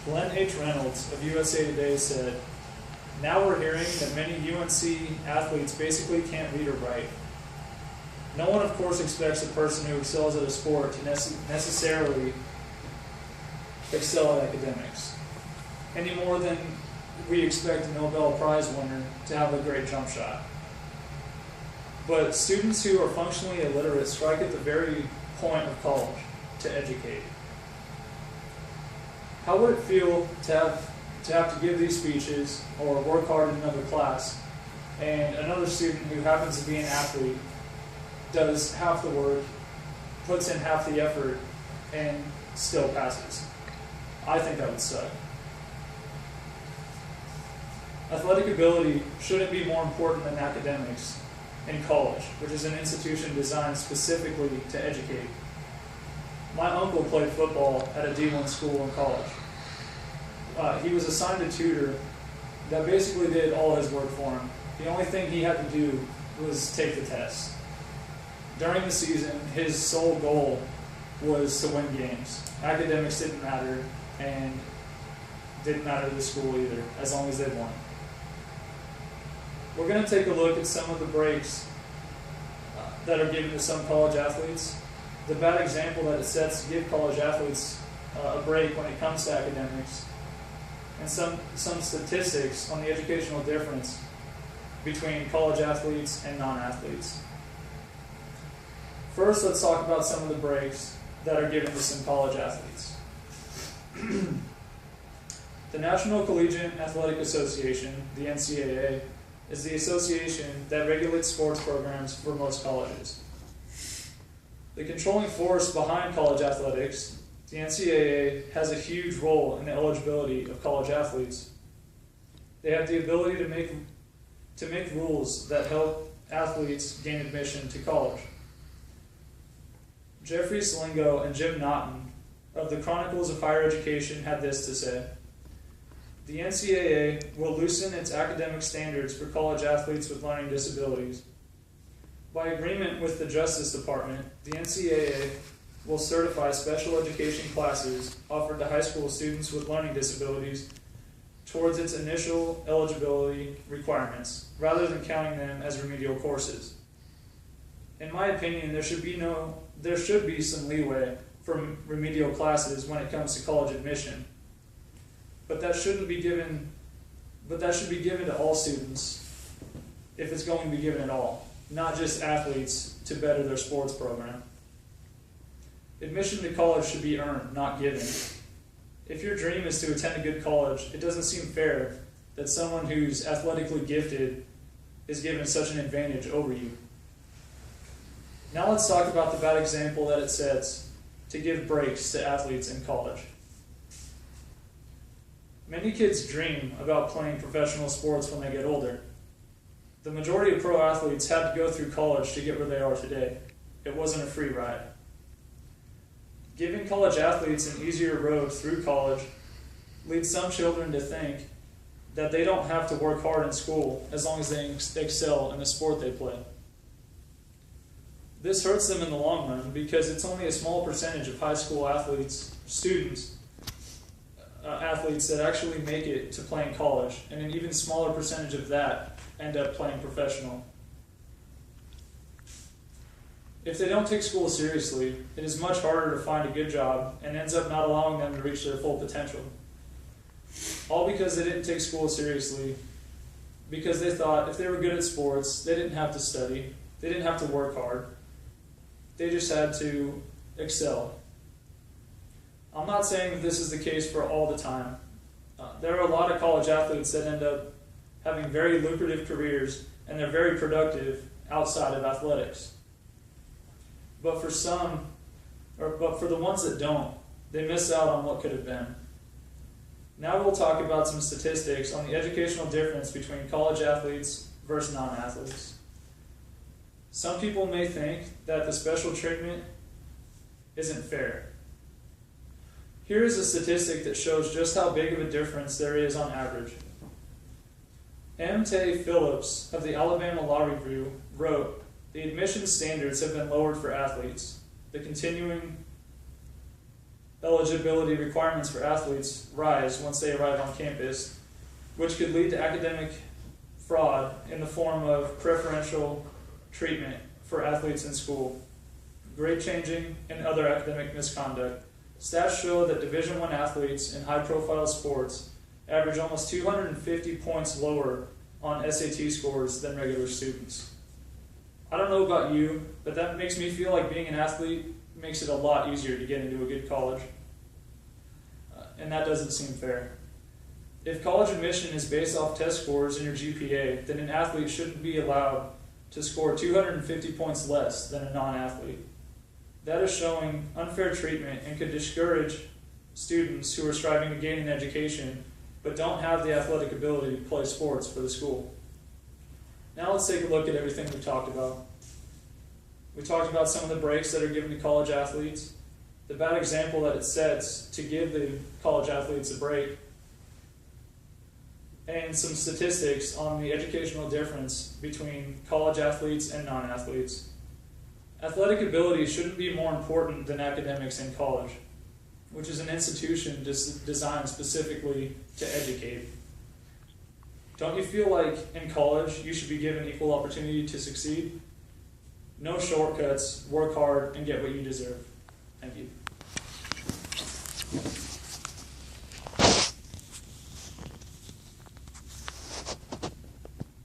Glenn H. Reynolds of USA Today said, "Now we're hearing that many UNC athletes basically can't read or write. No one, of course, expects a person who excels at a sport to necessarily excel at academics, any more than we expect a Nobel Prize winner to have a great jump shot. But students who are functionally illiterate strike at the very point of college, to educate. How would it feel to have to give these speeches or work hard in another class, and another student who happens to be an athlete does half the work, puts in half the effort, and still passes? I think that would suck. Athletic ability shouldn't be more important than academics in college, which is an institution designed specifically to educate. My uncle played football at a D1 school in college. He was assigned a tutor that basically did all his work for him. The only thing he had to do was take the test. During the season, his sole goal was to win games. Academics didn't matter, and didn't matter to the school either, as long as they won. We're going to take a look at some of the breaks that are given to some college athletes, the bad example that it sets to give college athletes a break when it comes to academics, and some statistics on the educational difference between college athletes and non-athletes. First, let's talk about some of the breaks that are given to some college athletes. The National Collegiate Athletic Association, the NCAA, is the association that regulates sports programs for most colleges. The controlling force behind college athletics, the NCAA has a huge role in the eligibility of college athletes. They have the ability to make rules that help athletes gain admission to college. Jeffrey Slingo and Jim Naughton of the Chronicles of Higher Education had this to say: "The NCAA will loosen its academic standards for college athletes with learning disabilities. By agreement with the Justice Department, the NCAA will certify special education classes offered to high school students with learning disabilities towards its initial eligibility requirements, rather than counting them as remedial courses. In my opinion, there should be some leeway for remedial classes when it comes to college admission. But that should be given to all students, if it's going to be given at all, not just athletes to better their sports program. Admission to college should be earned, not given. If your dream is to attend a good college, it doesn't seem fair that someone who's athletically gifted is given such an advantage over you." Now let's talk about the bad example that it sets to give breaks to athletes in college. Many kids dream about playing professional sports when they get older. The majority of pro athletes had to go through college to get where they are today. It wasn't a free ride. Giving college athletes an easier road through college leads some children to think that they don't have to work hard in school as long as they excel in the sport they play. This hurts them in the long run because it's only a small percentage of high school athletes that actually make it to playing college, and an even smaller percentage of that end up playing professional. If they don't take school seriously, it is much harder to find a good job and ends up not allowing them to reach their full potential. All because they didn't take school seriously, because they thought if they were good at sports, they didn't have to study, they didn't have to work hard, they just had to excel. I'm not saying that this is the case for all the time. There are a lot of college athletes that end up having very lucrative careers, and they're very productive outside of athletics. But for the ones that don't, they miss out on what could have been. Now we'll talk about some statistics on the educational difference between college athletes versus non-athletes. Some people may think that the special treatment isn't fair. Here is a statistic that shows just how big of a difference there is on average. M. Tay Phillips of the Alabama Law Review wrote, "The admission standards have been lowered for athletes. The continuing eligibility requirements for athletes rise once they arrive on campus, which could lead to academic fraud in the form of preferential treatment for athletes in school, grade changing, and other academic misconduct. Stats show that Division I athletes in high-profile sports average almost 250 points lower on SAT scores than regular students. I don't know about you, but that makes me feel like being an athlete makes it a lot easier to get into a good college. And that doesn't seem fair. If college admission is based off test scores and your GPA, then an athlete shouldn't be allowed to score 250 points less than a non-athlete. That is showing unfair treatment and could discourage students who are striving to gain an education but don't have the athletic ability to play sports for the school. Now let's take a look at everything we talked about. We talked about some of the breaks that are given to college athletes, the bad example that it sets to give the college athletes a break, and some statistics on the educational difference between college athletes and non-athletes. Athletic ability shouldn't be more important than academics in college, which is an institution designed specifically to educate. Don't you feel like in college you should be given equal opportunity to succeed? No shortcuts, work hard, and get what you deserve. Thank you.